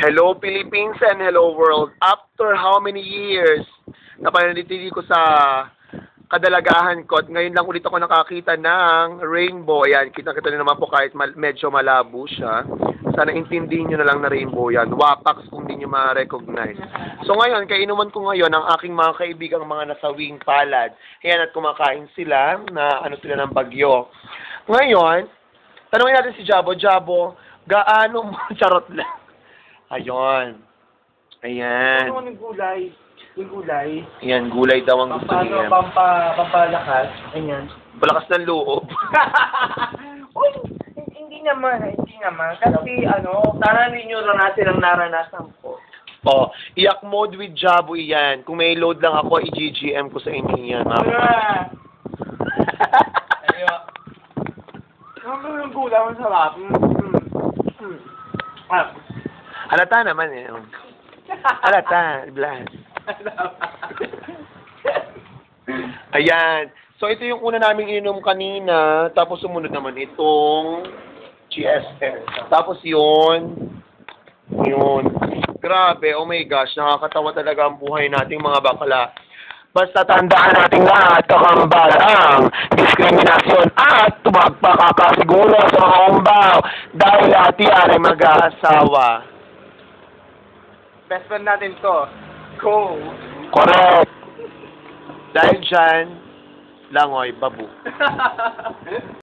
Hello Philippines and hello world. After how many years na pananatili ko sa kadalagahan ko at ngayon lang ulit ako nakakita ng rainbow. Ayan, kita-kita nyo naman po kahit medyo malabo siya. Sana intindihin nyo na lang na rainbow yan. Wapax kung di nyo ma-recognize. So ngayon, kainuman ko ngayon ang aking mga kaibigang mga nasawing palad. Ayan, at kumakain sila na ano sila ng bagyo. Ngayon, tanungin natin si Jabo. Jabo, gaano mo charot lang? Ayun. Ayan. Ano yung gulay? Yung gulay. Ayan, gulay daw ang gusto niya. Pampalakas. Ayan. Palakas ng loob. Uy, hindi naman. Kasi taranin nyo na natin ang naranasan ko. Oh, iyak mode with Jabo yan. Kung may load lang ako, i-GGM ko sa inyo yan. Ayun. Ano yung gulay? Masarap. Halata naman eh. Halata, blast. Ayan. So, ito yung una naming ininom kanina. Tapos, sumunod naman itong GSL. Tapos, yun. Grabe, oh my gosh. Nakakatawa talaga ang buhay nating mga bakla. Basta tandaan natin lahat, kakambal ang diskriminasyon at tumagpakakasiguro sa mga umbaw dahil lahat yan ay mag-aasawa. Best friend natin to. Go! Correct. Dahil dyan, langoy, babu.